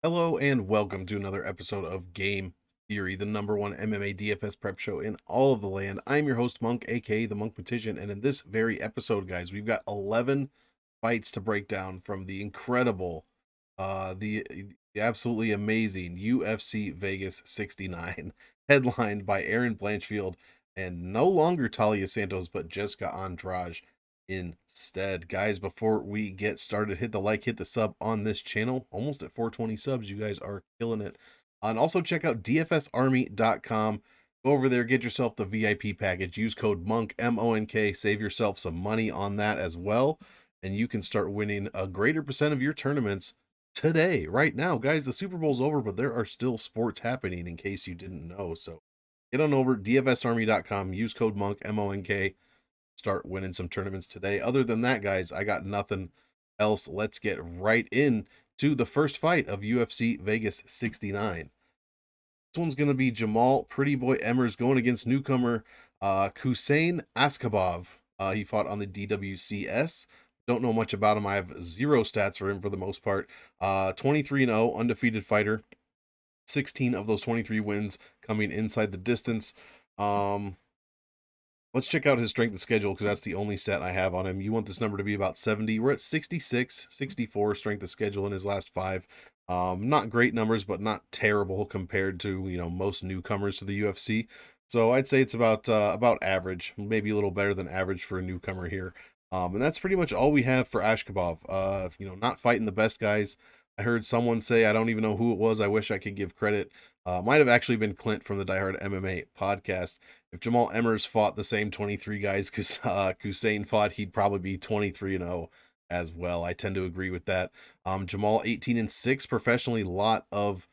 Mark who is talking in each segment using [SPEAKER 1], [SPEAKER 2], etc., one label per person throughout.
[SPEAKER 1] Hello and welcome to another episode of Game Theory, the #1 MMA DFS prep show in all of the land. I'm your host, Monk, aka the Monk Magician, and in this very episode, guys, we've got 11 fights to break down from the incredible, the absolutely amazing UFC Vegas 69, headlined by Erin Blanchfield and no longer Talia Santos, but Jessica Andrade instead. Guys, before we get started, hit the like, hit the sub on this channel. Almost at 420 subs. You guys are killing it. And also check out dfsarmy.com. Go over there, get yourself the VIP package. Use code MONK, M-O-N-K. Save yourself some money on that as well. And you can start winning a greater percent of your tournaments today, right now. Guys, the Super Bowl's over, but there are still sports happening in case you didn't know. So get on over, dfsarmy.com. Use code MONK, M-O-N-K. Start winning some tournaments today. Other than that, guys, I got nothing else. Let's get right in to the first fight of UFC Vegas 69. This one's going to be Jamal Pretty Boy Emmers going against newcomer Hussein Askhabov. He fought on the DWCS. Don't know much about him. I have zero stats for him for the most part. 23-0, undefeated fighter. 16 of those 23 wins coming inside the distance. Let's check out his strength of schedule because that's the only stat I have on him. You want this number to be about 70. We're at 66, 64 strength of schedule in his last 5. Not great numbers, but not terrible compared to, most newcomers to the UFC. So I'd say it's about average, maybe a little better than average for a newcomer here. And that's pretty much all we have for Askhabov. Not fighting the best guys. I heard someone say, I don't even know who it was. I wish I could give credit. Might have actually been Clint from the Die Hard MMA podcast. If Jamal Emmers fought the same 23 guys because Hussein fought, he'd probably be 23-0 as well. I tend to agree with that. Jamal 18-6 professionally, lot of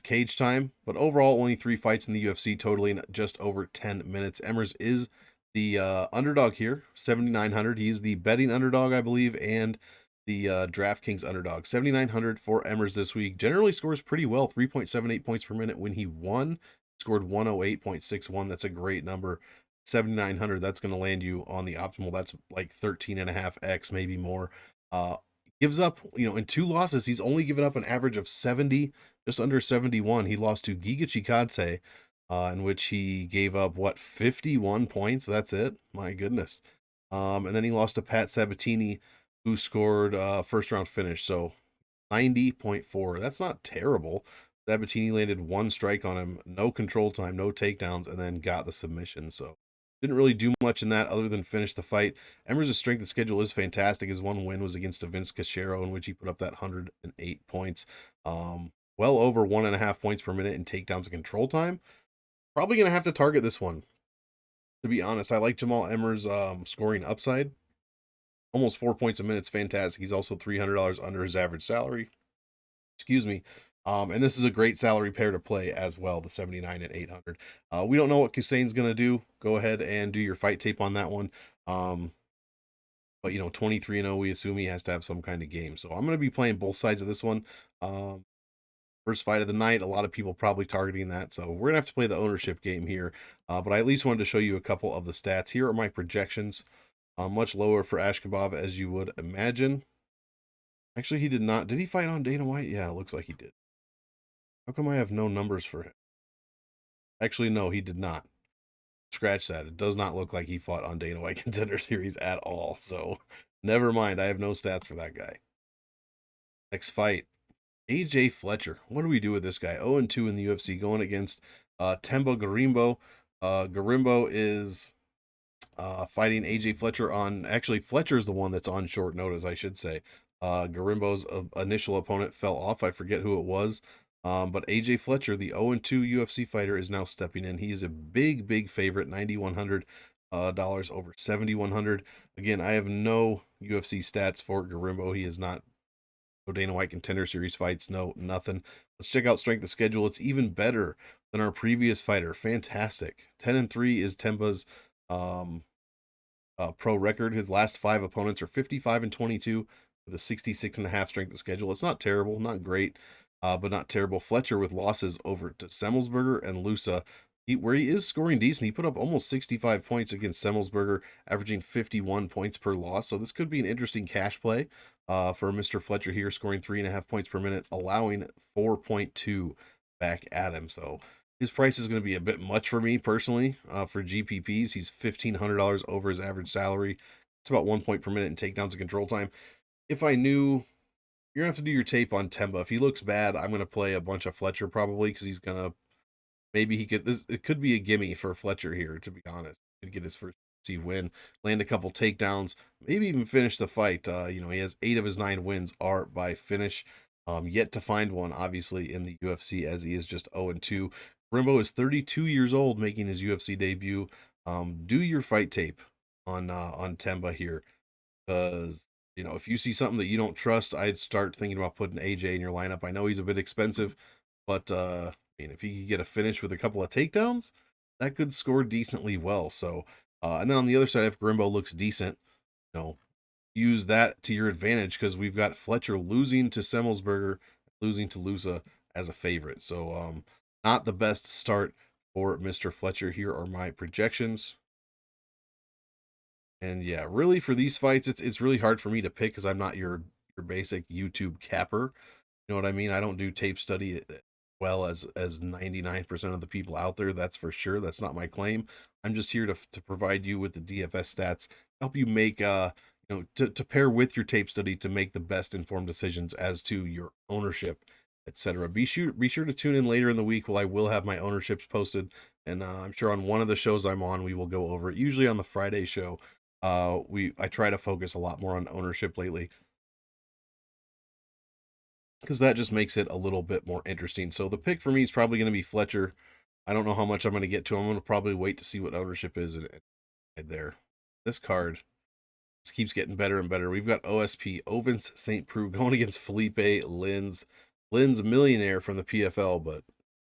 [SPEAKER 1] cage time, but overall only 3 fights in the UFC, totaling just over 10 minutes. Emmers is the underdog here, 7,900. He's the betting underdog, I believe, and the DraftKings underdog. 7,900 for Emmers this week. Generally scores pretty well, 3.78 points per minute when he won. Scored 108.61. That's a great number. 7,900, that's going to land you on the optimal. That's like 13.5x, maybe more. Gives up, in 2 losses, he's only given up an average of 70, just under 71. He lost to Giga Chikadze, in which he gave up, 51 points? That's it? My goodness. And then he lost to Pat Sabatini, who scored first round finish. So 90.4. That's not terrible. Sabatini landed 1 strike on him, no control time, no takedowns, and then got the submission. So didn't really do much in that other than finish the fight. Emmers' strength of schedule is fantastic. His 1 win was against a Vince Cachero, in which he put up that 108 points. Well over 1.5 points per minute in takedowns and control time. Probably going to have to target this one. To be honest, I like Jamal Emmers' scoring upside. Almost 4 points a minute is fantastic. He's also $300 under his average salary. Excuse me. And this is a great salary pair to play as well, the 79 and 800. We don't know what Hussein's going to do. Go ahead and do your fight tape on that one. But 23-0, we assume he has to have some kind of game. So I'm going to be playing both sides of this one. First fight of the night, a lot of people probably targeting that. So we're going to have to play the ownership game here. But I at least wanted to show you a couple of the stats. Here are my projections. Much lower for Askhabov, as you would imagine. Actually, he did not. Did he fight on Dana White? Yeah, it looks like he did. How come I have no numbers for him? Actually, no, he did not. Scratch that. It does not look like he fought on Dana White Contender Series at all. So, never mind. I have no stats for that guy. Next fight. AJ Fletcher. What do we do with this guy? 0-2 in the UFC, going against Temba Gorimbo. Gorimbo is fighting AJ Fletcher on, actually Fletcher's the one that's on short notice, I should say. Gorimbo's initial opponent fell off. I forget who it was. But AJ Fletcher, the 0-2 UFC fighter, is now stepping in. He is a big favorite, $9,100 over 7,100. Again, I have no UFC stats for Gorimbo. He is not no Dana White Contender Series fights, no nothing. Let's check out strength of schedule. It's even better than our previous fighter. Fantastic. 10-3 is Temba's pro record. His last 5 opponents are 55-22 with a 66.5 strength of schedule. It's not terrible, not great, but not terrible. Fletcher with losses over to Semmelsberger and Lusa. where he is scoring decent. He put up almost 65 points against Semmelsberger, averaging 51 points per loss. So this could be an interesting cash play for Mr. Fletcher here, scoring 3.5 points per minute, allowing 4.2 back at him. So his price is going to be a bit much for me personally. For GPPs, he's $1,500 over his average salary. It's about 1 point per minute in takedowns and control time. If I knew, you're gonna have to do your tape on Temba. If he looks bad, I'm gonna play a bunch of Fletcher probably because he's gonna, maybe he could. It could be a gimme for Fletcher here. To be honest, he could get his first UFC win, land a couple takedowns, maybe even finish the fight. He has 8 of his 9 wins are by finish. Yet to find one, obviously, in the UFC, as he is just 0-2. Gorimbo is 32 years old, making his UFC debut. Do your fight tape on Temba here, because if you see something that you don't trust, I'd start thinking about putting AJ in your lineup. I know he's a bit expensive, but if he could get a finish with a couple of takedowns, that could score decently well. So, and then on the other side, if Gorimbo looks decent, you know, use that to your advantage because we've got Fletcher losing to Semmelsberger, losing to Lusa as a favorite. So, not the best start for Mr. Fletcher. Here are my projections. And yeah, really for these fights, it's really hard for me to pick because I'm not your basic YouTube capper. You know what I mean? I don't do tape study well as 99% of the people out there. That's for sure. That's not my claim. I'm just here to provide you with the DFS stats, help you make to pair with your tape study to make the best informed decisions as to your ownership, etc. Be sure to tune in later in the week. I will have my ownerships posted, and I'm sure on one of the shows I'm on we will go over it. Usually on the Friday show, I try to focus a lot more on ownership lately because that just makes it a little bit more interesting. So the pick for me is probably going to be Fletcher. I don't know how much I'm going to get to. I'm going to probably wait to see what ownership is and there. This card just keeps getting better and better. We've got OSP, Ovens St. Preux, going against Felipe Lins. Lins, a millionaire from the PFL, but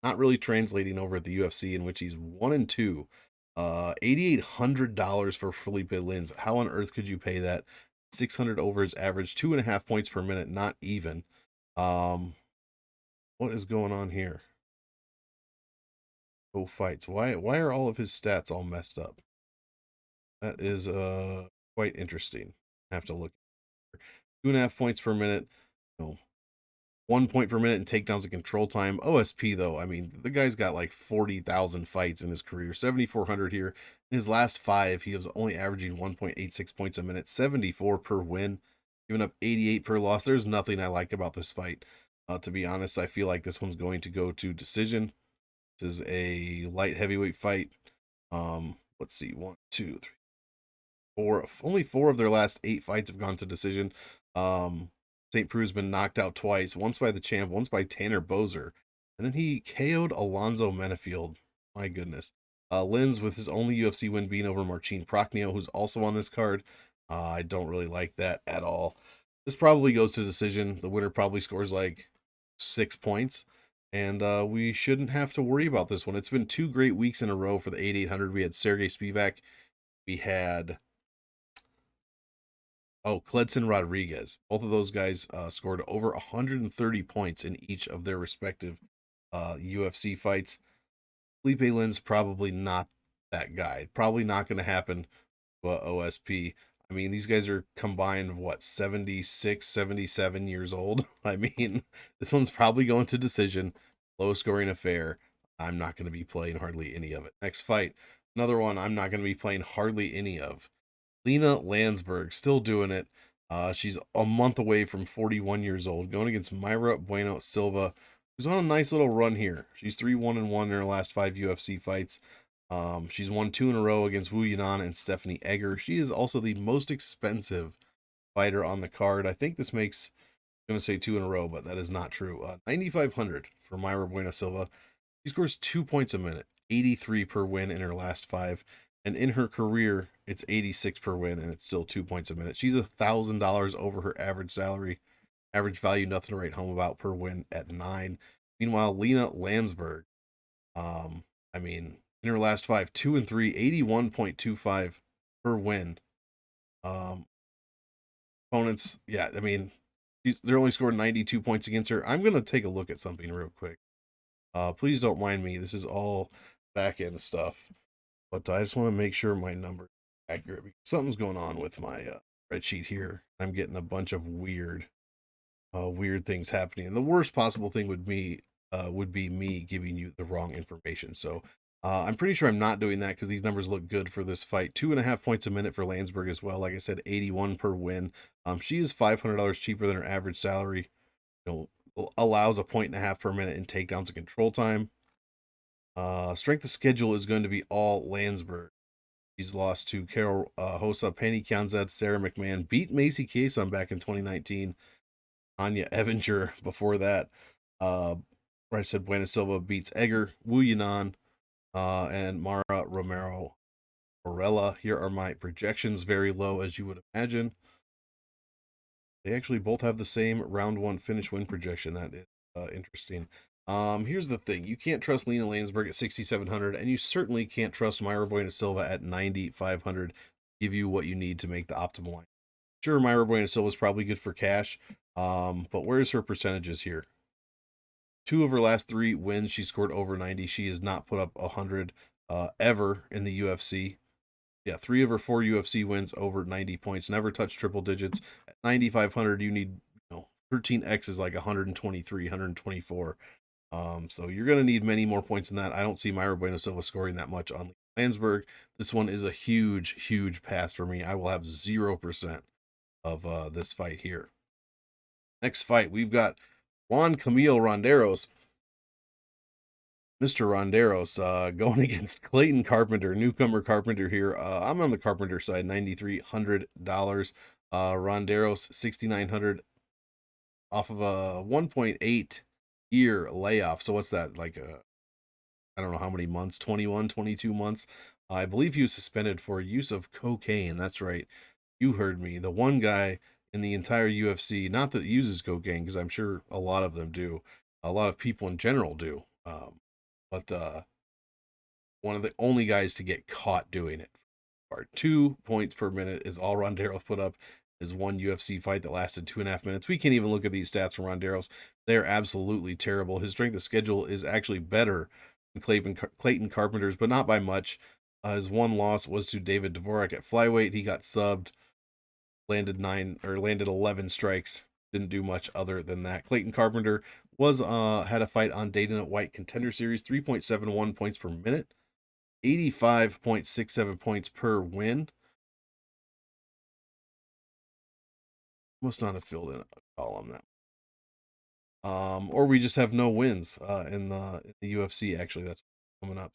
[SPEAKER 1] not really translating over at the UFC, in which he's 1-2. $8,800 for Felipe Lins. How on earth could you pay that? 600 over his average, 2.5 points per minute, not even. What is going on here? Oh, fights. Why are all of his stats all messed up? That is quite interesting. I have to look. 2.5 points per minute. No, 1 point per minute in takedowns and control time. OSP though, I mean, the guy's got like 40,000 fights in his career. 7,400 here. In his last 5, he was only averaging 1.86 points a minute, 74 per win, giving up 88 per loss. There's nothing I like about this fight. To be honest, I feel like this one's going to go to decision. This is a light heavyweight fight. Let's see, 1, 2, 3, 4. Only 4 of their last 8 fights have gone to decision. St. Preux has been knocked out twice, once by the champ, once by Tanner Boser, and then he KO'd Alonzo Menafield. My goodness. Lins with his only UFC win being over Marcin Prachnio, who's also on this card. I don't really like that at all. This probably goes to decision. The winner probably scores like 6 points, and we shouldn't have to worry about this one. It's been 2 great weeks in a row for the 8,800. We had Sergey Spivak. We had Kledson Rodriguez. Both of those guys scored over 130 points in each of their respective UFC fights. Felipe Lin's probably not that guy. Probably not going to happen to OSP. I mean, these guys are combined, 76, 77 years old. I mean, this one's probably going to decision. Low scoring affair. I'm not going to be playing hardly any of it. Next fight, another one I'm not going to be playing hardly any of. Lena Lansberg, still doing it. She's a month away from 41 years old, going against Myra Bueno Silva, who's on a nice little run here. She's 3-1-1 in her last 5 UFC fights. She's won 2 in a row against Wu Yanan and Stephanie Egger. She is also the most expensive fighter on the card. I think this makes, I'm going to say 2 in a row, but that is not true. 9,500 for Myra Bueno Silva. She scores 2 points a minute, 83 per win in her last 5. And in her career, it's 86 per win, and it's still 2 points a minute. She's $1,000 over her average salary. Average value, nothing to write home about per win at 9. Meanwhile, Lena Lansberg, I mean, in her last 5, 2 and 3, 81.25 per win. Opponents, yeah, I mean, they're only scoring 92 points against her. I'm going to take a look at something real quick. Please don't mind me. This is all back end stuff, but I just want to make sure my numbers are accurate because something's going on with my spreadsheet here. I'm getting a bunch of weird things happening. And the worst possible thing would be me giving you the wrong information. So I'm pretty sure I'm not doing that because these numbers look good for this fight. 2.5 points a minute for Lansberg as well. Like I said, 81 per win. She is $500 cheaper than her average salary. Allows a 1.5 per minute in takedowns and control time. Strength of schedule is going to be all Lansberg. He's lost to Carol Hossa, Penny Kyanzad, Sarah McMahon, beat Macy Kason back in 2019. Anya Evinger before that. Where I said Bueno Silva beats Egger, Wu Yanan, and Mara Romero Morella. Here are my projections, very low as you would imagine. They actually both have the same round one finish win projection. That is interesting. Here's the thing. You can't trust Lena Lansberg at 6,700, and you certainly can't trust Myra Bueno Silva at 9,500. Give you what you need to make the optimal line. Sure, Myra Bueno Silva is probably good for cash, but where's her percentages here? 2 of her last 3 wins, she scored over 90. She has not put up 100 ever in the UFC. Yeah, 3 of her 4 UFC wins over 90 points. Never touched triple digits. At 9,500, you need 13x is like 123, 124. So you're going to need many more points than that. I don't see Myra Bueno Silva scoring that much on Lansberg. This one is a huge pass for me. I will have 0% of this fight here. Next fight, we've got Juan Camilo Ronderos. Mr. Ronderos going against Clayton Carpenter, newcomer Carpenter here. I'm on the Carpenter side, $9,300. Ronderos, $6,900 off of a 1.8 year layoff. So what's that, like I don't know how many months, 21, 22 months. I believe he was suspended for use of cocaine. That's right. You heard me. The one guy in the entire UFC, not that uses cocaine, because I'm sure a lot of them do. A lot of people in general do. But one of the only guys to get caught doing it. 2 points per minute is all Ronderos put up. His one UFC fight that lasted 2.5 minutes. We can't even look at these stats from Ronderos. They're absolutely terrible. His strength of schedule is actually better than Clayton Carpenter's, but not by much. His one loss was to David Dvorak at Flyweight. He got subbed, landed 11 strikes. Didn't do much other than that. Clayton Carpenter had a fight on Dana White Contender Series, 3.71 points per minute, 85.67 points per win. Must not have filled in a column that. Or we just have no wins in the UFC. Actually, that's coming up.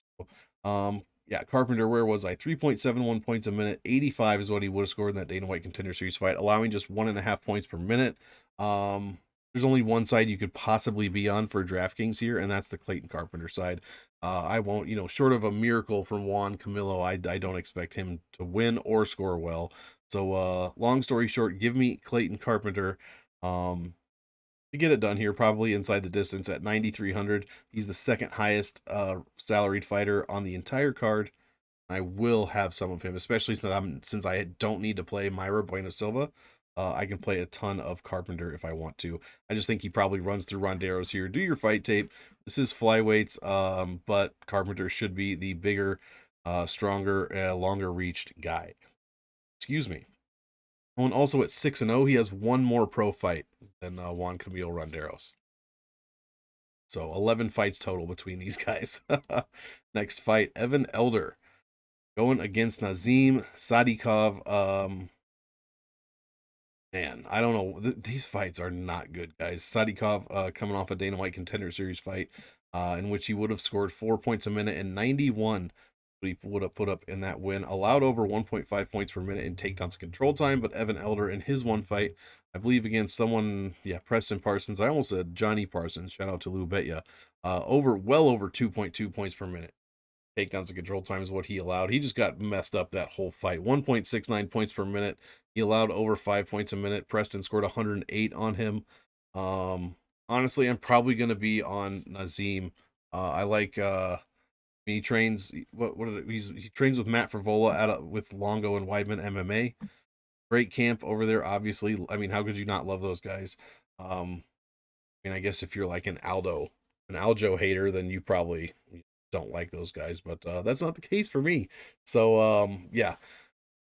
[SPEAKER 1] So, yeah, Carpenter, where was I? 3.71 points a minute. 85 is what he would have scored in that Dana White Contender Series fight, allowing just 1.5 points per minute. There's only one side you could possibly be on for DraftKings here, and that's the Clayton Carpenter side. I won't, short of a miracle from Juan Camilo, I don't expect him to win or score well. So, long story short, give me Clayton Carpenter. To get it done here, probably inside the distance at 9,300. He's the second highest salaried fighter on the entire card. I will have some of him, especially since I don't need to play Myra Bueno Silva. I can play a ton of Carpenter if I want to. I just think he probably runs through Ronderos here. Do your fight tape. This is flyweights, but Carpenter should be the bigger, stronger, longer reached guy. Excuse me. And also at 6-0, he has one more pro fight than Juan Camilo Ronderos. So 11 fights total between these guys. Next fight, Evan Elder going against Nazim Sadykhov. Man, I don't know. These fights are not good, guys. Sadykhov coming off a Dana White Contender Series fight in which he would have scored 4 points a minute and 91 he would have put up in that win. Allowed over 1.5 points per minute in takedowns and control time, but Evan Elder in his one fight, I believe against someone, Preston Parsons. I almost said Johnny Parsons. Shout out to Lou Betya. Well over 2.2 points per minute. Takedowns and control time is what he allowed. He just got messed up that whole fight. 1.69 points per minute. He allowed over 5 points a minute. Preston scored 108 on him. Honestly, I'm probably going to be on Nazim. I like he trains he trains with Matt Frivola with Longo and Weidman MMA. Great camp over there, obviously. I mean, how could you not love those guys? I guess if you're like an Aljo hater, then you probably don't like those guys, but that's not the case for me. So yeah,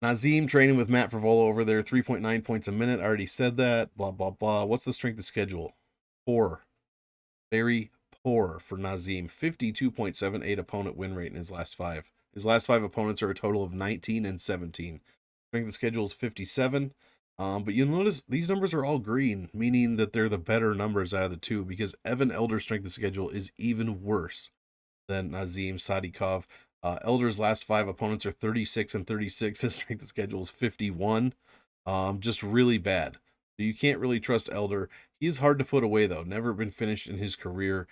[SPEAKER 1] Nazim training with Matt Frivola over there, 3.9 points a minute. I already said that. Blah blah blah. What's the strength of schedule? Poor, very poor for Nazim. 52.78 opponent win rate in his last five. His last five opponents are a total of 19 and 17. Strength of schedule is 57. But you'll notice these numbers are all green, meaning that they're the better numbers out of the two, because Evan Elder's strength of schedule is even worse than Nazim Sadykhov. Elder's last five opponents are 36 and 36. His strength of schedule is 51. Just really bad. You can't really trust Elder. He is hard to put away, though. Never been finished in his career.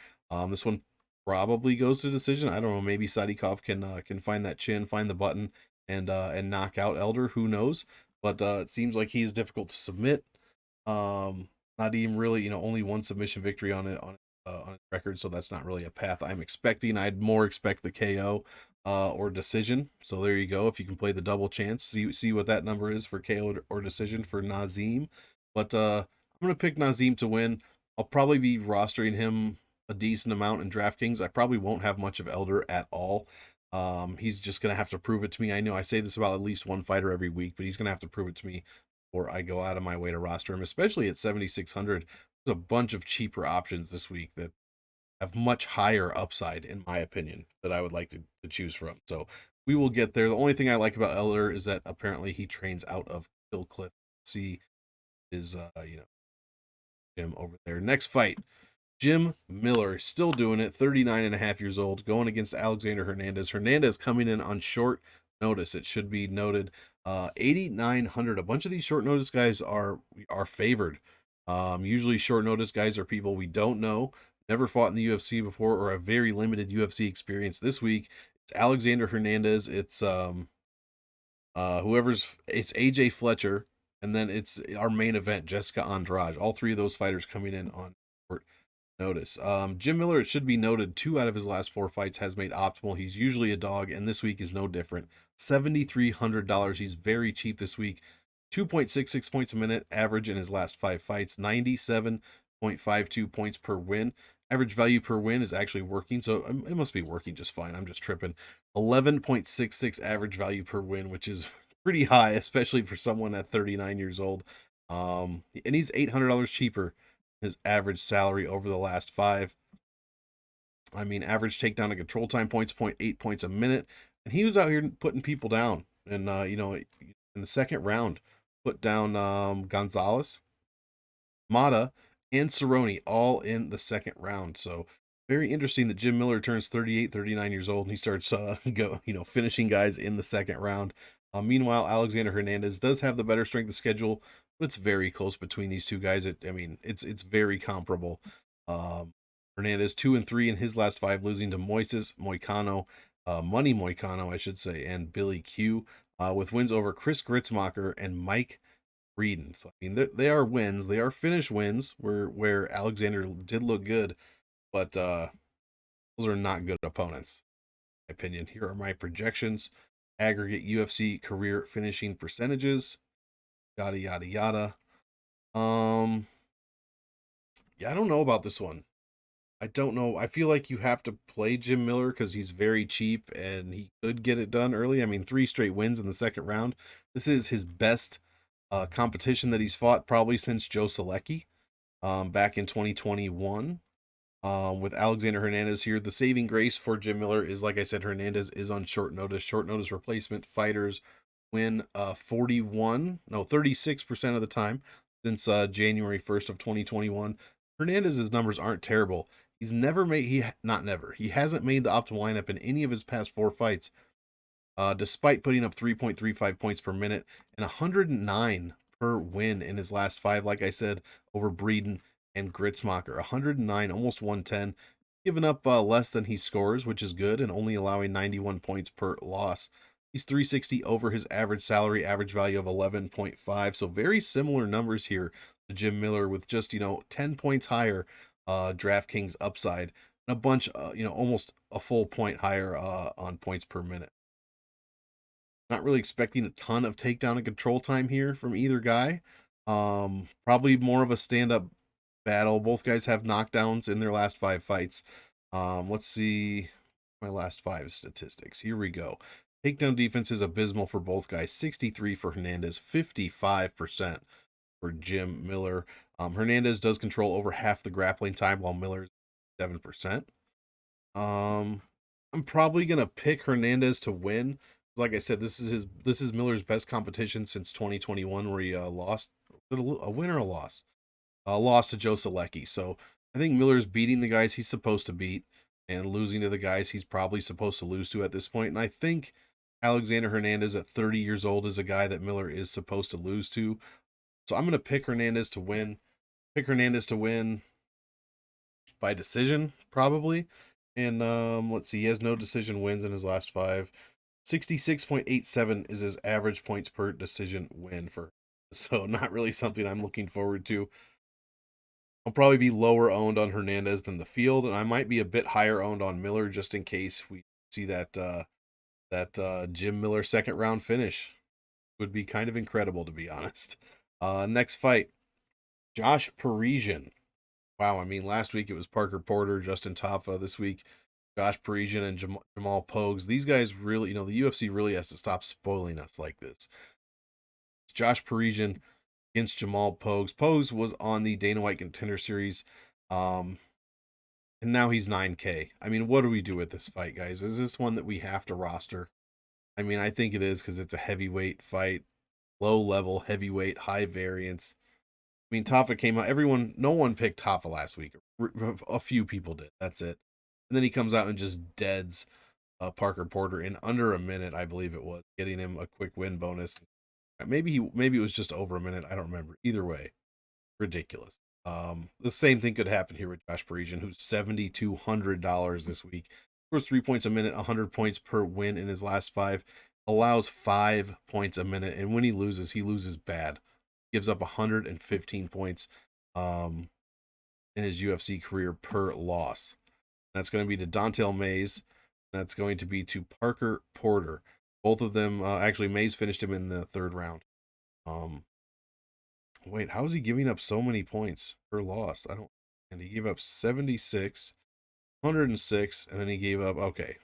[SPEAKER 1] This one probably goes to decision. I don't know. Maybe Sadykhov can find that chin, find the button, and knock out Elder. Who knows? But it seems like he is difficult to submit. Not even really, only one submission victory on his record, so that's not really a path I'm expecting. I'd more expect the KO or decision. So there you go. If you can play the double chance, see what that number is for KO or decision for Nazim. But I'm gonna pick Nazim to win. I'll probably be rostering him a decent amount in DraftKings. I probably won't have much of Elder at all. He's just gonna have to prove it to me. I know I say this about at least one fighter every week, but he's gonna have to prove it to me before I go out of my way to roster him, especially at 7,600. There's a bunch of cheaper options this week that have much higher upside, in my opinion, that I would like to choose from. So we will get there. The only thing I like about Elder is that apparently he trains out of Hillcliff. See his gym over there. Next fight, Jim Miller, still doing it, 39 and a half years old, going against Alexander Hernandez. Hernandez coming in on short notice, it should be noted. 8,900. A bunch of these short notice guys are favored. Usually short notice guys are people we don't know, never fought in the UFC before, or a very limited UFC experience. This week, it's Alexander Hernandez. It's it's AJ Fletcher, and then it's our main event, Jessica Andrade. All three of those fighters coming in on short notice. Jim Miller, it should be noted, 2 out of his last 4 fights has made optimal. He's usually a dog, and this week is no different. $7,300. He's very cheap this week. 2.66 points a minute average in his last 5 fights. 97.52 points per win. Average value per win is actually working, so it must be working just fine. I'm just tripping. 11.66 average value per win, which is pretty high, especially for someone at 39 years old. And he's $800 cheaper his average salary over the last 5. I mean, average takedown and control time points, 0.8 points a minute. And he was out here putting people down. And, in the second round, put down Gonzalez, Mata, and Cerrone all in the second round. So very interesting that Jim Miller turns 38, 39 years old, and he starts finishing guys in the second round. Meanwhile, Alexander Hernandez does have the better strength of schedule, but it's very close between these two guys. It's very comparable. Hernandez 2-3 in his last 5, losing to Moises Moicano, Money Moicano, I should say, and Billy Q, with wins over Chris Gritzmacher and Mike Breeden. So they are wins. They are finish wins where Alexander did look good, but those are not good opponents, in my opinion. Here are my projections. Aggregate UFC career finishing percentages. Yada yada yada. Yeah, I don't know about this one. I don't know. I feel like you have to play Jim Miller because he's very cheap and he could get it done early. 3 straight wins in the second round. This is his best competition that he's fought probably since Joe Selecki back in 2021. With Alexander Hernandez here, the saving grace for Jim Miller is, like I said, Hernandez is on short notice. Short notice replacement fighters win 36% of the time since January 1st of 2021. Hernandez's numbers aren't terrible. He hasn't made the optimal lineup in any of his past 4 fights, despite putting up 3.35 points per minute and 109 per win in his last 5, like I said, over Breeden and Gritzmacher. 109, almost 110, giving up less than he scores, which is good, and only allowing 91 points per loss. He's 360 over his average salary, average value of 11.5. So very similar numbers here to Jim Miller, with just 10 points higher DraftKings upside, and a bunch almost a full point higher on points per minute. Not really expecting a ton of takedown and control time here from either guy. Probably more of a stand-up battle. Both guys have knockdowns in their last 5 fights. Let's see. my last 5 statistics. Here we go. Takedown defense is abysmal for both guys. 63 for Hernandez, 55% for Jim Miller. Hernandez does control over half the grappling time, while Miller's 7%. I'm probably gonna pick Hernandez to win. Like I said, this is Miller's best competition since 2021, where he lost. Was it a win or a loss? Lost to Joe Selecki. So I think Miller's beating the guys he's supposed to beat and losing to the guys he's probably supposed to lose to at this point. And I think Alexander Hernandez at 30 years old is a guy that Miller is supposed to lose to. So I'm gonna pick Hernandez to win. Pick Hernandez to win by decision, probably. And let's see, he has no decision wins in his last 5. 66.87 is his average points per decision win for. So not really something I'm looking forward to. I'll probably be lower owned on Hernandez than the field, and I might be a bit higher owned on Miller just in case we see that Jim Miller second round finish. Would be kind of incredible, to be honest. Next fight, Josh Parisian. Wow, I mean, last week it was Parker Porter, Justin Tafa. This week, Josh Parisian and Jamal Pogues. These guys really, the UFC really has to stop spoiling us like this. It's Josh Parisian against Jamal Pogues. Pogues was on the Dana White Contender Series, and now he's 9K. I mean, what do we do with this fight, guys? Is this one that we have to roster? I mean, I think it is because it's a heavyweight fight, low level, heavyweight, high variance. I mean, Tafa came out. No one picked Tafa last week. A few people did. That's it. And then he comes out and just deads Parker Porter in under a minute, I believe it was, getting him a quick win bonus. Maybe it was just over a minute. I don't remember. Either way, ridiculous. The same thing could happen here with Josh Parisian, who's $7,200 this week. Scores 3 points a minute, 100 points per win in his last 5. Allows 5 points a minute, and when he loses bad. Gives up 115 points in his UFC career per loss. That's going to be to Dontel Mays. That's going to be to Parker Porter. Both of them, actually, Mays finished him in the 3rd round. Wait, how is he giving up so many points per loss? And he gave up 76, 106, and then he gave up, okay.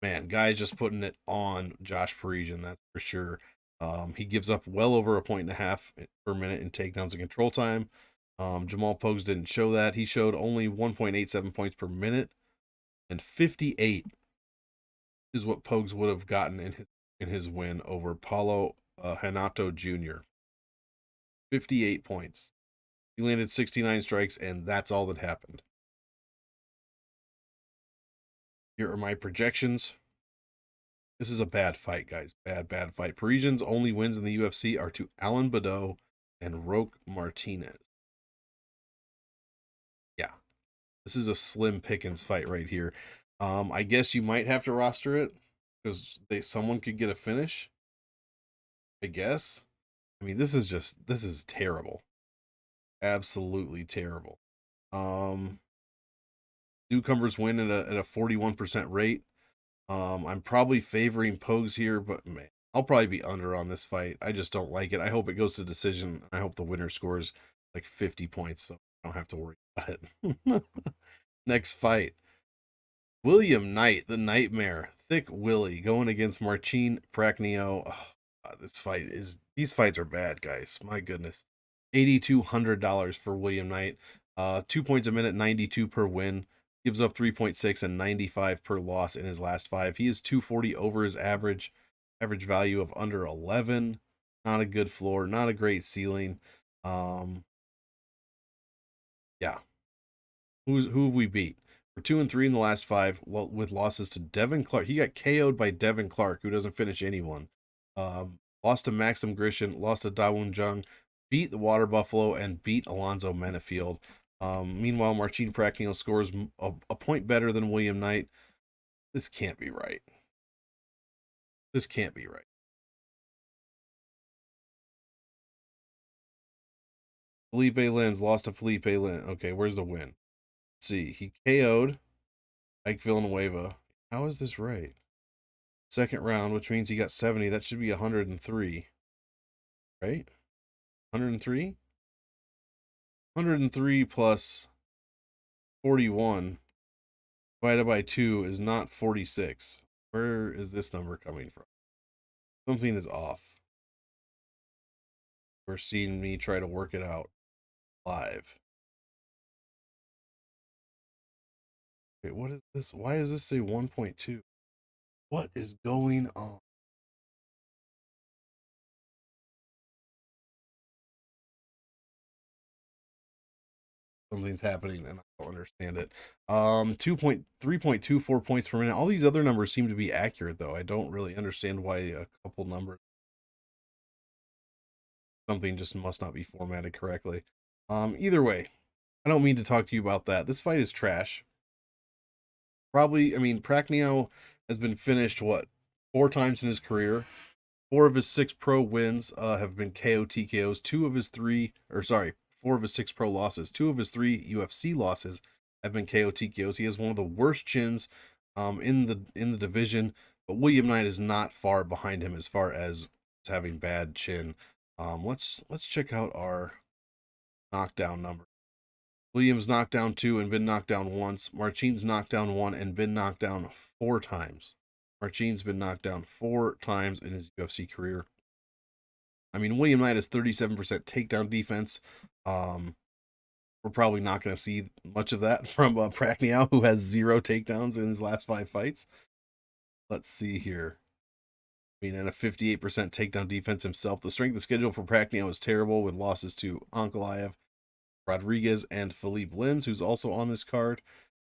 [SPEAKER 1] Man, guy's just putting it on Josh Parisian, that's for sure. He gives up well over 1.5 points per minute in takedowns and control time. Jamal Pogues didn't show that. He showed only 1.87 points per minute, and 58 is what Pogues would have gotten in his win over Paulo Hanato Jr. 58 points. He landed 69 strikes, and that's all that happened. Here are my projections. This is a bad fight, guys. Bad fight. Parisian's only wins in the UFC are to Alan Badeau and Roque Martinez. Yeah. This is a slim pickings fight right here. I guess you might have to roster it because someone could get a finish. I guess. I mean, this is terrible. Absolutely terrible. Newcomers win at a 41% rate. I'm probably favoring Pogues here, but man, I'll probably be under on this fight. I just don't like it. I hope it goes to decision. I hope the winner scores like 50 points, so I don't have to worry about it. Next fight. William Knight, the Nightmare, Thick Willie, going against Marcin Prachnio. Oh, these fights are bad, guys. My goodness. $8,200 for William Knight. 2 points a minute, 92 per win. Gives up 3.6 and 95 per loss in his last 5. He is 240 over his average value of under 11. Not a good floor, not a great ceiling. Yeah. Who have we beat? We're 2-3 in the last 5 with losses to Devin Clark. He got KO'd by Devin Clark, who doesn't finish anyone. Lost to Maxim Grishin, lost to Dawoon Jung, beat the Water Buffalo, and beat Alonzo Menafield. Meanwhile, Marcin Prachnio scores a point better than William Knight. This can't be right. This can't be right. Felipe Lins lost to Felipe Lins. Okay, where's the win? Let's see. He KO'd Ike Villanueva. How is this right? Second round, which means he got 70. That should be 103. Right? 103? 103 plus 41 divided by 2 is not 46. Where is this number coming from? Something is off. We're seeing me try to work it out live. Wait, what is this? Why does this say 1.2? What is going on? Something's happening and I don't understand it. 3.24 points per minute. All these other numbers seem to be accurate though. I don't really understand why a couple numbers, something just must not be formatted correctly. Either way, I don't mean to talk to you about that. This fight is trash. Probably, I mean, Prachnio has been finished, what, 4 times in his career. 4 of his 6 pro wins have been KO TKOs. 4 of his 6 pro losses. 2 of his 3 UFC losses have been KO TKOs. He has one of the worst chins in the division, but William Knight is not far behind him as far as having bad chin. Let's check out our knockdown number. Williams knocked down 2 and been knocked down once. Marcin's knocked down 1 and been knocked down 4 times. Marcin's been knocked down 4 times in his UFC career. I mean, William Knight has 37% takedown defense. We're probably not going to see much of that from Prachnio, who has 0 takedowns in his last 5 fights. Let's see here. I mean, and a 58% takedown defense himself. The strength of schedule for Prachnio is terrible, with losses to Ankalaev, Rodriguez, and Philippe Lins, who's also on this card.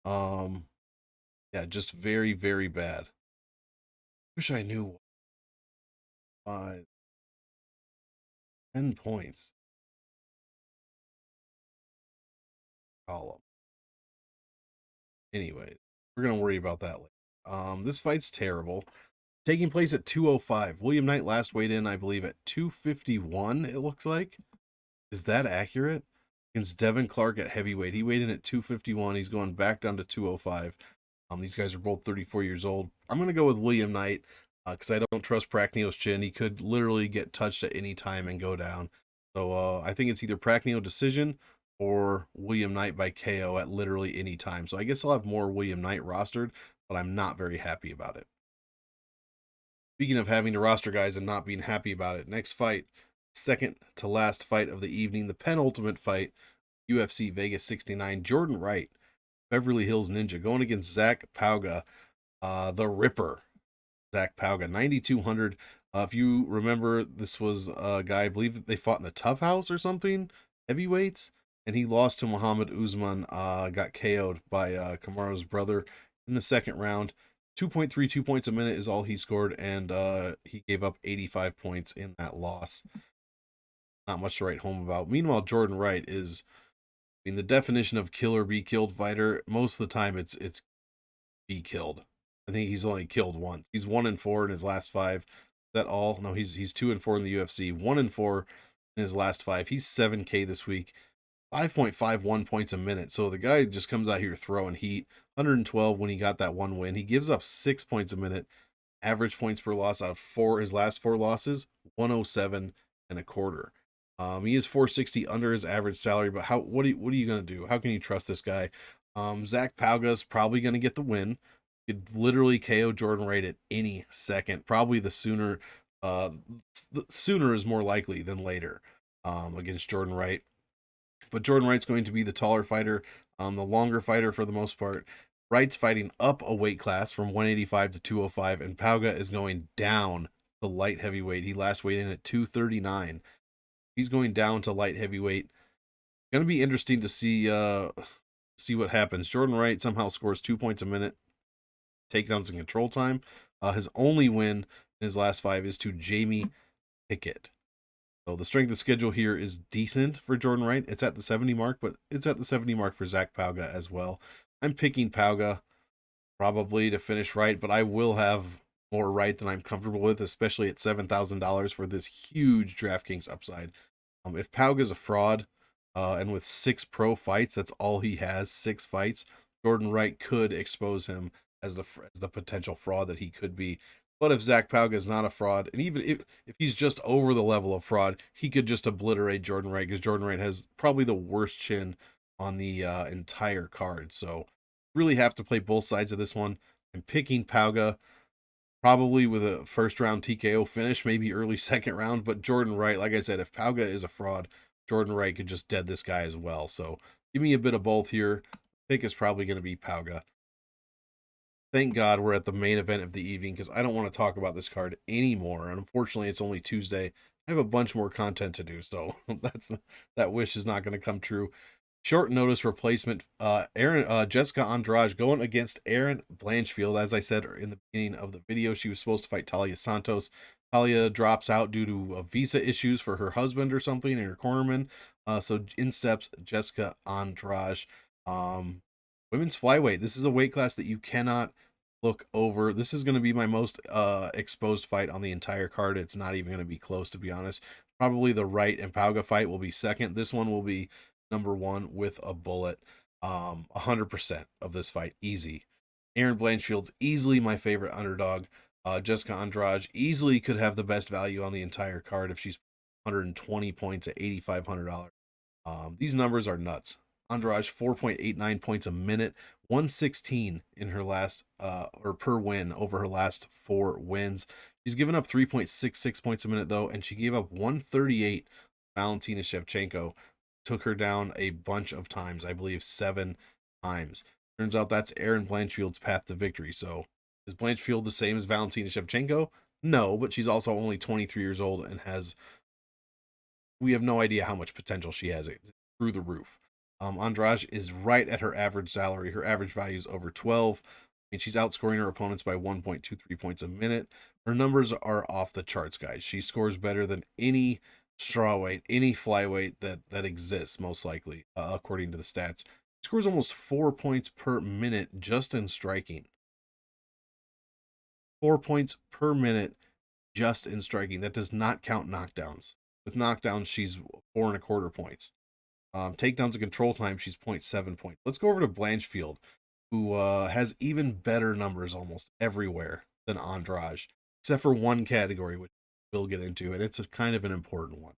[SPEAKER 1] Yeah, just very, very bad. Wish I knew. 10 points. Column. Anyway, we're gonna worry about that later. This fight's terrible. Taking place at 205. William Knight last weighed in, I believe, at 251. It looks like. Is that accurate? Against Devin Clark at heavyweight. He weighed in at 251. He's going back down to 205. These guys are both 34 years old. I'm going to go with William Knight because I don't trust Prachnio's chin. He could literally get touched at any time and go down. So I think it's either Prachnio decision or William Knight by KO at literally any time. So I guess I'll have more William Knight rostered, but I'm not very happy about it. Speaking of having to roster guys and not being happy about it, next fight, second to last fight of the evening, the penultimate fight, UFC Vegas 69, Jordan Wright, Beverly Hills Ninja, going against Zach Pauga, the Ripper. Zach Pauga, 9,200. If you remember, this was a guy, I believe that they fought in the Tough House or something, heavyweights, and he lost to Muhammad Usman, got KO'd by Kamaru's brother in the second round. 2.32 points a minute is all he scored, and he gave up 85 points in that loss. Not much to write home about. Meanwhile, Jordan Wright is, I mean, the definition of kill or be killed fighter. Most of the time, it's be killed. I think he's only killed once. He's 1-4 in his last 5. Is that all? No, he's 2-4 in the UFC. 1-4 in his last 5. He's 7K this week. 5.51 points a minute. So the guy just comes out here throwing heat. 112 when he got that one win. He gives up 6 points a minute. Average points per loss out of his last 4 losses, 107 and a quarter. He is 460 under his average salary, but what are you gonna do? How can you trust this guy? Zach Pauga's probably gonna get the win. Could literally KO Jordan Wright at any second. Probably the sooner is more likely than later against Jordan Wright. But Jordan Wright's going to be the taller fighter, the longer fighter for the most part. Wright's fighting up a weight class from 185 to 205, and Pauga is going down to light heavyweight. He last weighed in at 239. He's going down to light heavyweight. Going to be interesting to see what happens. Jordan Wright somehow scores 2 points a minute, takedowns and control time. His only win in his last 5 is to Jamie Pickett. So the strength of schedule here is decent for Jordan Wright. It's at the 70 mark, but it's at the 70 mark for Zach Pauga as well. I'm picking Pauga probably to finish Wright, but I will have more Wright than I'm comfortable with, especially at $7,000 for this huge DraftKings upside. If Pauga's a fraud, and with 6 pro fights, that's all he has, 6 fights, Jordan Wright could expose him as the potential fraud that he could be. But if Zach Pauga is not a fraud, and even if he's just over the level of fraud, he could just obliterate Jordan Wright, because Jordan Wright has probably the worst chin on the entire card. So really have to play both sides of this one. I'm picking Pauga, probably with a first round TKO finish, maybe early second round. But Jordan Wright, like I said, if Pauga is a fraud, Jordan Wright could just dead this guy as well. So give me a bit of both here. Pick is probably going to be Pauga. Thank God we're at the main event of the evening because I don't want to talk about this card anymore. And unfortunately, it's only Tuesday. I have a bunch more content to do, so that wish is not going to come true. Short notice replacement. Jessica Andrade going against Erin Blanchfield. As I said in the beginning of the video, she was supposed to fight Talia Santos. Talia drops out due to visa issues for her husband or something and her cornerman. So in steps Jessica Andrade. Women's flyweight. This is a weight class that you cannot look over. This is going to be my most exposed fight on the entire card. It's not even going to be close, to be honest. Probably the Wright and Pauga fight will be second. This one will be number one with a bullet. 100% of this fight, easy. Erin Blanchfield's easily my favorite underdog. Jessica Andrade easily could have the best value on the entire card if she's 120 points at $8,500. These numbers are nuts. Andrade 4.89 points a minute, 116 in her last or per win over her last 4 wins. She's given up 3.66 points a minute though, and she gave up 138. Valentina Shevchenko took her down a bunch of times, I believe 7 times. Turns out that's Erin Blanchfield's path to victory. So is Blanchfield the same as Valentina Shevchenko? No, but she's also only 23 years old and we have no idea how much potential she has through the roof. Andrade is right at her average salary. Her average value is over 12, and she's outscoring her opponents by 1.23 points a minute. Her numbers are off the charts, guys. She scores better than any strawweight, any flyweight that exists, most likely, according to the stats. She scores almost 4 points per minute just in striking. 4 points per minute just in striking. That does not count knockdowns. With knockdowns, she's 4.25 points. Takedowns and control time, she's 0.7 points. Let's go over to Blanchfield, who has even better numbers almost everywhere than Andrade, except for one category, which we'll get into, and it's kind of an important one.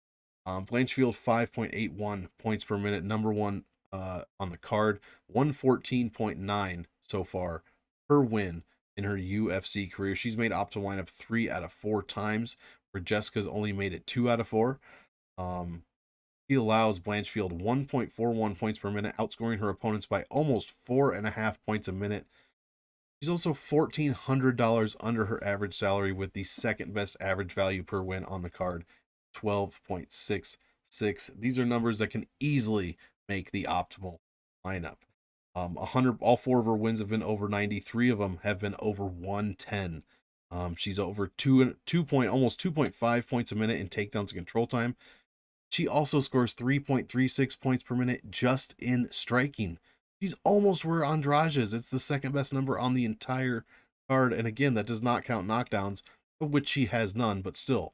[SPEAKER 1] Blanchfield, 5.81 points per minute, number one on the card, 114.9 so far per win in her UFC career. She's made optimal lineup 3 out of 4 times, where Jessica's only made it 2 out of 4. He allows Blanchfield 1.41 points per minute, outscoring her opponents by almost 4.5 points a minute. She's also $1,400 under her average salary with the second best average value per win on the card, 12.66. These are numbers that can easily make the optimal lineup. 100, all 4 of her wins have been over 90. 3 of them have been over 110. She's over almost 2.5 points a minute in takedowns and control time. She also scores 3.36 points per minute just in striking. She's almost where Andrade is. It's the second best number on the entire card. And again, that does not count knockdowns, of which she has none, but still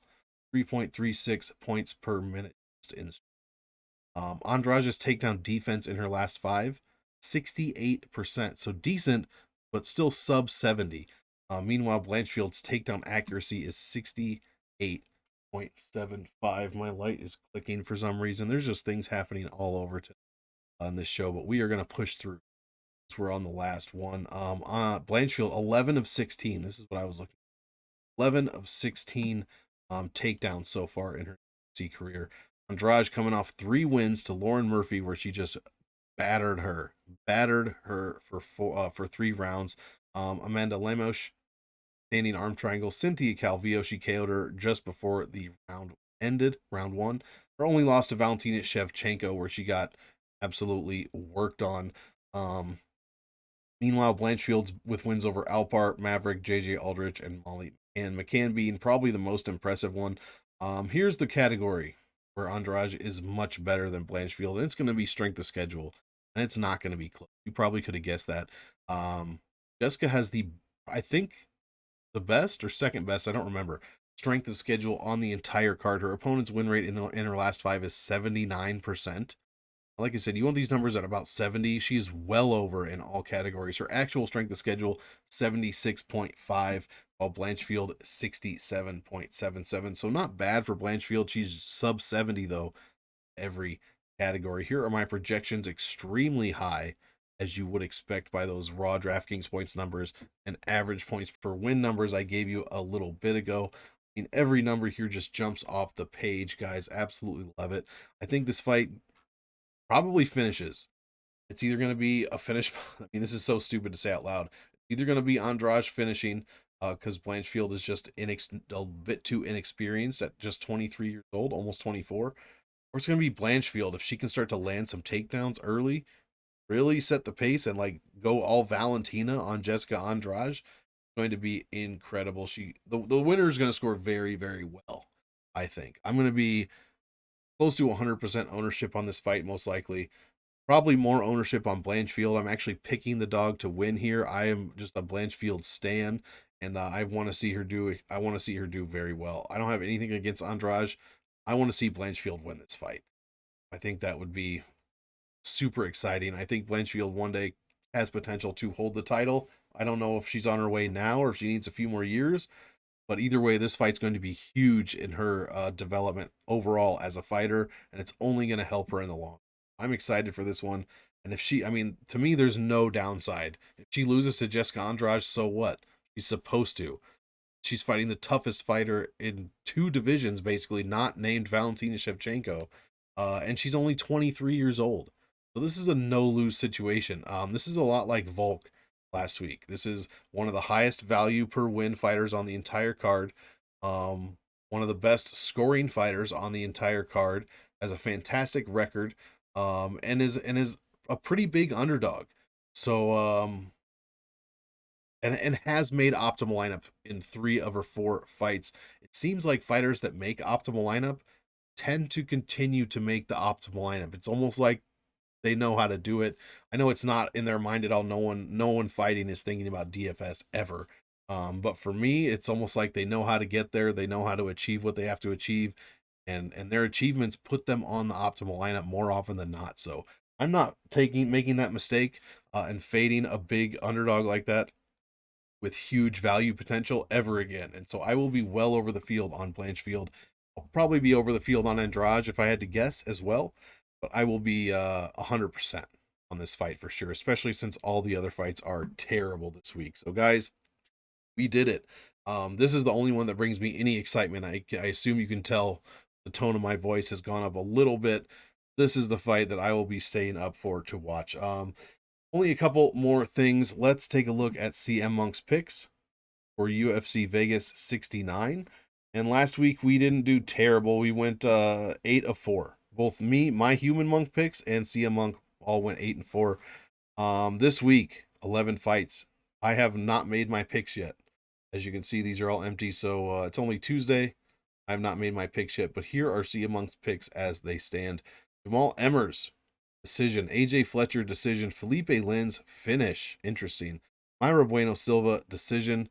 [SPEAKER 1] 3.36 points per minute just in Andrade's takedown defense in her last 5, 68%. So decent, but still sub 70. Meanwhile, Blanchfield's takedown accuracy is 68.75. My light is clicking for some reason. There's just things happening all over on this show, but we are going to push through. We're on the last one. Blanchfield, 11 of 16. This is what I was looking at. 11 of 16 takedowns so far in her UFC career. Andrade coming off 3 wins to Lauren Murphy, where she just battered her for 3 rounds. Amanda Lemos, standing arm triangle. Cynthia Calvillo, she KO'd her just before the round ended, round 1. Her only loss to Valentina Shevchenko, where she got absolutely worked on. Meanwhile, Blanchfield's with wins over Alpart, Maverick, JJ Aldrich, and Molly and McCann being probably the most impressive one. Here's the category where Andrade is much better than Blanchfield, and it's going to be strength of schedule, and it's not going to be close. You probably could have guessed that. Jessica has I think, the best or second best, I don't remember, strength of schedule on the entire card. Her opponent's win rate in her last 5 is 79%. Like I said, you want these numbers at about 70. She's well over in all categories. Her actual strength of schedule, 76.5, while Blanchfield, 67.77. So not bad for Blanchfield. She's sub 70, though, every category. Here are my projections, extremely high as you would expect by those raw DraftKings points numbers and average points per win numbers I gave you a little bit ago. I mean, every number here just jumps off the page, guys. Absolutely love it. I think this fight probably finishes. It's either going to be a finish. I mean, this is so stupid to say out loud. It's either going to be Andrade finishing because Blanchfield is just a bit too inexperienced at just 23 years old, almost 24. Or it's going to be Blanchfield if she can start to land some takedowns early, really set the pace, and like go all Valentina on Jessica Andrade. It's going to be incredible. The winner is going to score very, very well. I think I'm going to be close to 100% ownership on this fight, most likely. Probably more ownership on Blanchfield. I'm actually picking the dog to win here. I am just a Blanchfield stan, and I want to see her do. I want to see her do very well. I don't have anything against Andrade. I want to see Blanchfield win this fight. I think that would be super exciting. I think Blanchfield one day has potential to hold the title. I don't know if she's on her way now or if she needs a few more years, but either way, this fight's going to be huge in her development overall as a fighter, and it's only going to help her in the long. I'm excited for this one. And if she, I mean, to me, there's no downside. If she loses to Jessica Andrade, so what? She's supposed to. She's fighting the toughest fighter in two divisions, basically, not named Valentina Shevchenko. And she's only 23 years old. So this is a no-lose situation. This is a lot like Volk last week. This is one of the highest value per win fighters on the entire card. One of the best scoring fighters on the entire card. Has a fantastic record. And is a pretty big underdog. So and has made optimal lineup in 3 of her 4 fights. It seems like fighters that make optimal lineup tend to continue to make the optimal lineup. It's almost like they know how to do it. I know it's not in their mind at all. No one fighting is thinking about DFS ever. But for me, it's almost like they know how to get there. They know how to achieve what they have to achieve, and their achievements put them on the optimal lineup more often than not. So I'm not making that mistake and fading a big underdog like that with huge value potential ever again. And so I will be well over the field on Blanchfield. I'll probably be over the field on Andrade if I had to guess as well, but I will be 100% on this fight for sure, especially since all the other fights are terrible this week. So guys, we did it. This is the only one that brings me any excitement. I assume you can tell the tone of my voice has gone up a little bit. This is the fight that I will be staying up for to watch. Only a couple more things. Let's take a look at M.O.N.K's picks for UFC Vegas 69. And last week we didn't do terrible. We went 8 of 4. Both me, my human monk picks, and M.O.N.K all went 8 and 4. This week, 11 fights. I have not made my picks yet. As you can see, these are all empty. So it's only Tuesday. I have not made my picks yet. But here are M.O.N.K's picks as they stand. Jamal Emmers, decision. AJ Fletcher, decision. Felipe Lins, finish. Interesting. Myra Bueno Silva, decision.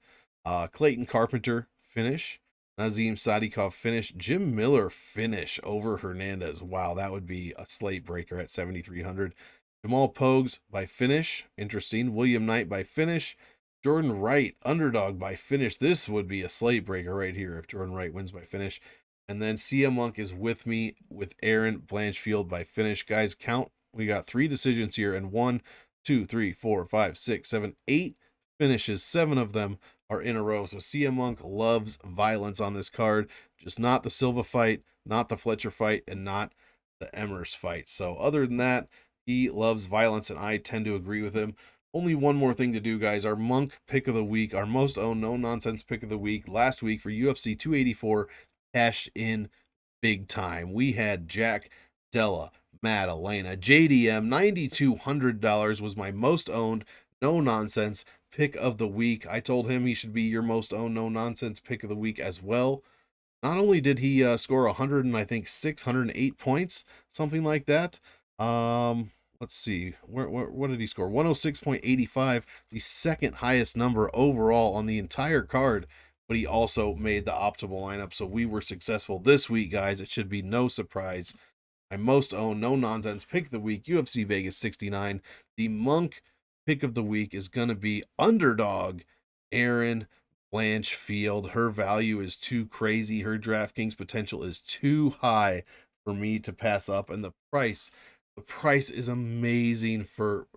[SPEAKER 1] Clayton Carpenter, finish. Nazim Sadykhov, finish. Jim Miller, finish over Hernandez. Wow, that would be a slate breaker at 7,300. Jamal Pogues by finish. Interesting. William Knight by finish. Jordan Wright, underdog by finish. This would be a slate breaker right here if Jordan Wright wins by finish. And then M.O.N.K is with me with Erin Blanchfield by finish. Guys, count. We got 3 decisions here, and 1, 2, 3, 4, 5, 6, 7, 8 finishes. 7 of them are in a row. So M.O.N.K loves violence on this card. Just not the Silva fight, not the Fletcher fight, and not the Emmers fight. So other than that, he loves violence, and I tend to agree with him. Only one more thing to do, guys. Our Monk pick of the week, our most owned, no nonsense pick of the week. Last week for UFC 284, cashed in big time. We had Jack Della Maddalena. JDM, $9,200 was my most owned, no nonsense pick of the week. I told him he should be your most owned, no nonsense pick of the week as well. Not only did he score 100 and I think 608 points, something like that. Let's see, what did he score? 106.85, the second highest number overall on the entire card. But he also made the optimal lineup, so we were successful this week, guys. It should be no surprise. My most owned, no nonsense pick of the week, UFC Vegas 69. The Monk pick of the week is going to be underdog Erin Blanchfield. Her value is too crazy. Her DraftKings potential is too high for me to pass up, and the price is amazing for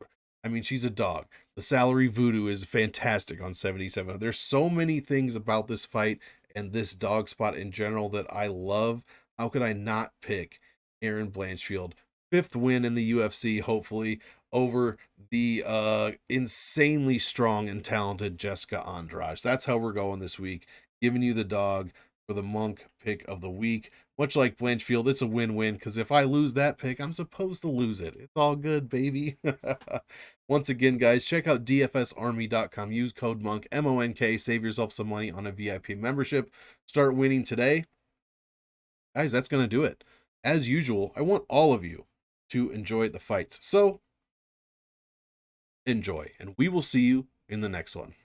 [SPEAKER 1] I mean, she's a dog. The salary Voodoo is fantastic on 77. There's so many things about this fight and this dog spot in general that I love. How could I not pick Erin Blanchfield? 5th win in the UFC, hopefully, over the insanely strong and talented Jessica Andrade. That's how we're going this week. Giving you the dog for the Monk pick of the week. Much like Blanchfield, it's a win-win, because if I lose that pick, I'm supposed to lose it. It's all good, baby. Once again, guys, check out dfsarmy.com. Use code MONK, M-O.N.K. Save yourself some money on a VIP membership. Start winning today. Guys, that's going to do it. As usual, I want all of you to enjoy the fights. So, enjoy, and we will see you in the next one.